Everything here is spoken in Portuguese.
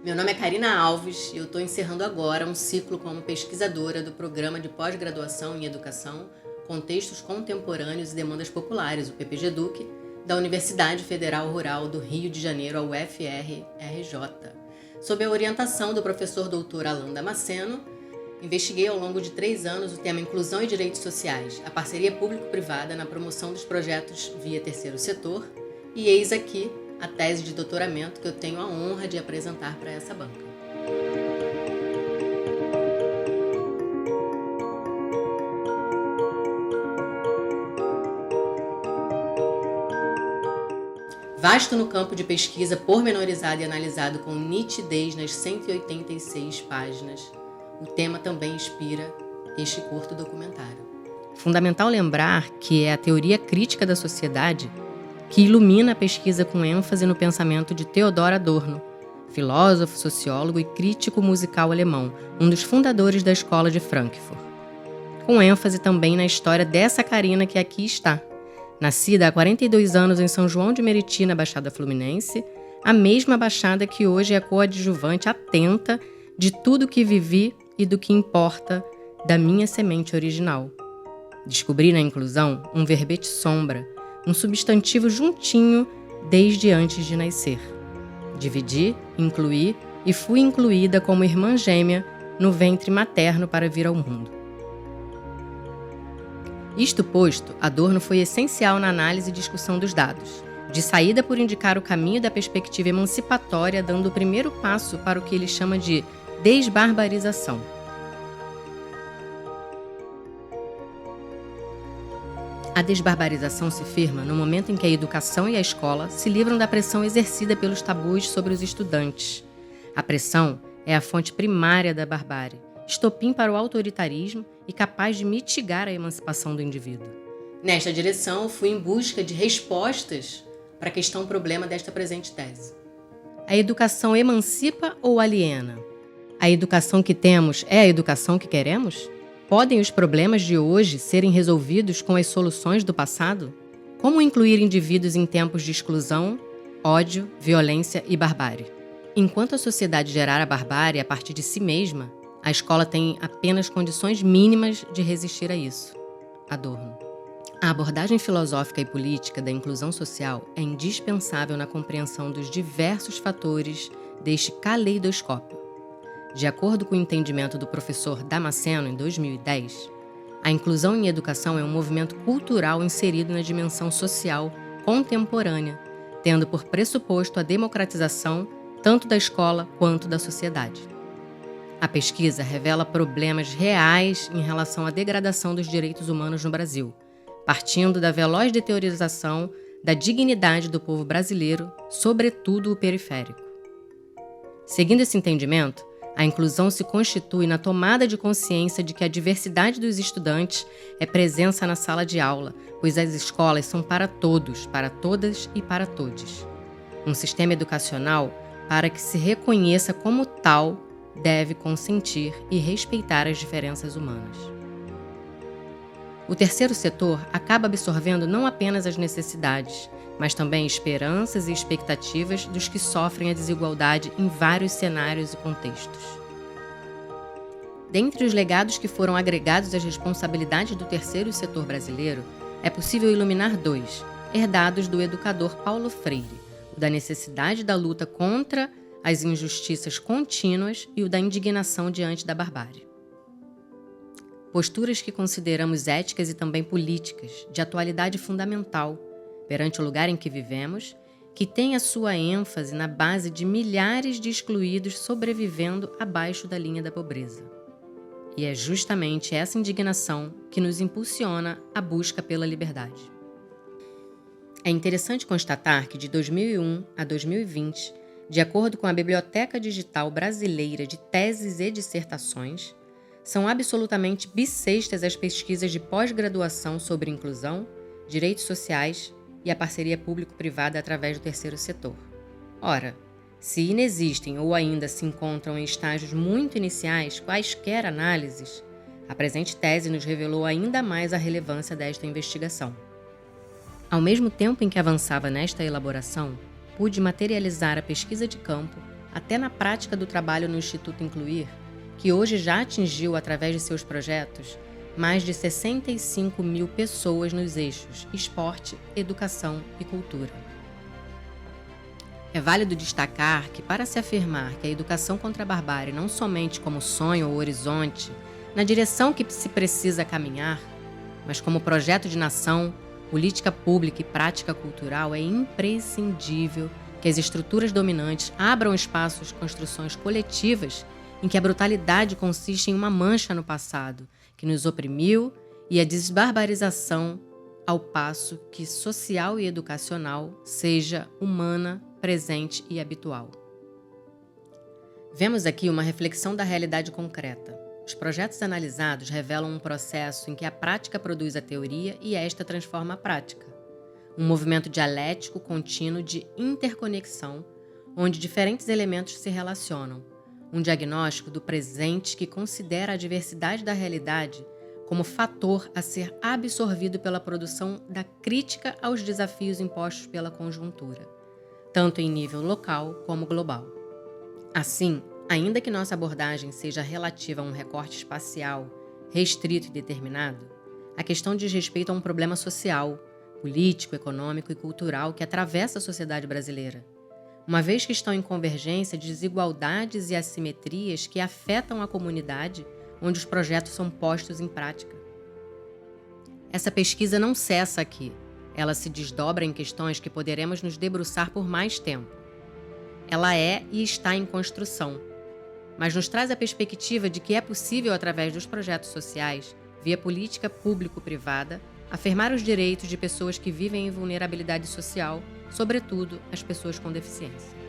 Meu nome é Karina Alves e eu estou encerrando agora um ciclo como pesquisadora do Programa de Pós-Graduação em Educação, Contextos Contemporâneos e Demandas Populares, o PPG-EDUC, da Universidade Federal Rural do Rio de Janeiro, a UFR-RJ. Sob a orientação do professor doutor Alain Damasceno, investiguei ao longo de 3 anos o tema Inclusão e Direitos Sociais, a parceria público-privada na promoção dos projetos via terceiro setor, e eis aqui a tese de doutoramento que eu tenho a honra de apresentar para essa banca. Vasto no campo de pesquisa pormenorizado e analisado com nitidez nas 186 páginas, o tema também inspira este curto documentário. Fundamental lembrar que é a teoria crítica da sociedade que ilumina a pesquisa com ênfase no pensamento de Theodor Adorno, filósofo, sociólogo e crítico musical alemão, um dos fundadores da Escola de Frankfurt. Com ênfase também na história dessa Karina que aqui está. Nascida há 42 anos em São João de Meriti, na Baixada Fluminense, a mesma Baixada que hoje é coadjuvante atenta de tudo que vivi e do que importa da minha semente original. Descobri na inclusão um verbete sombra, um substantivo juntinho desde antes de nascer. Dividi, incluí e fui incluída como irmã gêmea no ventre materno para vir ao mundo. Isto posto, Adorno foi essencial na análise e discussão dos dados, de saída por indicar o caminho da perspectiva emancipatória, dando o primeiro passo para o que ele chama de desbarbarização. A desbarbarização se firma no momento em que a educação e a escola se livram da pressão exercida pelos tabus sobre os estudantes. A pressão é a fonte primária da barbárie, estopim para o autoritarismo e capaz de mitigar a emancipação do indivíduo. Nesta direção, fui em busca de respostas para a questão problema desta presente tese. A educação emancipa ou aliena? A educação que temos é a educação que queremos? Podem os problemas de hoje serem resolvidos com as soluções do passado? Como incluir indivíduos em tempos de exclusão, ódio, violência e barbárie? Enquanto a sociedade gerar a barbárie a partir de si mesma, a escola tem apenas condições mínimas de resistir a isso. Adorno. A abordagem filosófica e política da inclusão social é indispensável na compreensão dos diversos fatores deste caleidoscópio. De acordo com o entendimento do professor Damasceno, em 2010, a inclusão em educação é um movimento cultural inserido na dimensão social contemporânea, tendo por pressuposto a democratização tanto da escola quanto da sociedade. A pesquisa revela problemas reais em relação à degradação dos direitos humanos no Brasil, partindo da veloz deteriorização da dignidade do povo brasileiro, sobretudo o periférico. Seguindo esse entendimento, a inclusão se constitui na tomada de consciência de que a diversidade dos estudantes é presença na sala de aula, pois as escolas são para todos, para todas e para todos. Um sistema educacional, para que se reconheça como tal, deve consentir e respeitar as diferenças humanas. O terceiro setor acaba absorvendo não apenas as necessidades, mas também esperanças e expectativas dos que sofrem a desigualdade em vários cenários e contextos. Dentre os legados que foram agregados às responsabilidades do terceiro setor brasileiro, é possível iluminar 2, herdados do educador Paulo Freire, o da necessidade da luta contra as injustiças contínuas e o da indignação diante da barbárie. Posturas que consideramos éticas e também políticas, de atualidade fundamental, perante o lugar em que vivemos, que tem a sua ênfase na base de milhares de excluídos sobrevivendo abaixo da linha da pobreza. E é justamente essa indignação que nos impulsiona à busca pela liberdade. É interessante constatar que de 2001 a 2020, de acordo com a Biblioteca Digital Brasileira de Teses e Dissertações, são absolutamente bissextas as pesquisas de pós-graduação sobre inclusão, direitos sociais e a parceria público-privada através do terceiro setor. Ora, se inexistem ou ainda se encontram em estágios muito iniciais quaisquer análises, a presente tese nos revelou ainda mais a relevância desta investigação. Ao mesmo tempo em que avançava nesta elaboração, pude materializar a pesquisa de campo até na prática do trabalho no Instituto Incluir, que hoje já atingiu, através de seus projetos, mais de 65 mil pessoas nos eixos esporte, educação e cultura. É válido destacar que, para se afirmar que a educação contra a barbárie não somente como sonho ou horizonte, na direção que se precisa caminhar, mas como projeto de nação, política pública e prática cultural, é imprescindível que as estruturas dominantes abram espaços de construções coletivas em que a brutalidade consiste em uma mancha no passado, que nos oprimiu, e a desbarbarização, ao passo que social e educacional seja humana, presente e habitual. Vemos aqui uma reflexão da realidade concreta. Os projetos analisados revelam um processo em que a prática produz a teoria e esta transforma a prática. Um movimento dialético contínuo de interconexão, onde diferentes elementos se relacionam. Um diagnóstico do presente que considera a diversidade da realidade como fator a ser absorvido pela produção da crítica aos desafios impostos pela conjuntura, tanto em nível local como global. Assim, ainda que nossa abordagem seja relativa a um recorte espacial, restrito e determinado, a questão diz respeito a um problema social, político, econômico e cultural que atravessa a sociedade brasileira, uma vez que estão em convergência desigualdades e assimetrias que afetam a comunidade onde os projetos são postos em prática. Essa pesquisa não cessa aqui, ela se desdobra em questões que poderemos nos debruçar por mais tempo. Ela é e está em construção, mas nos traz a perspectiva de que é possível, através dos projetos sociais, via política público-privada, afirmar os direitos de pessoas que vivem em vulnerabilidade social, sobretudo as pessoas com deficiência.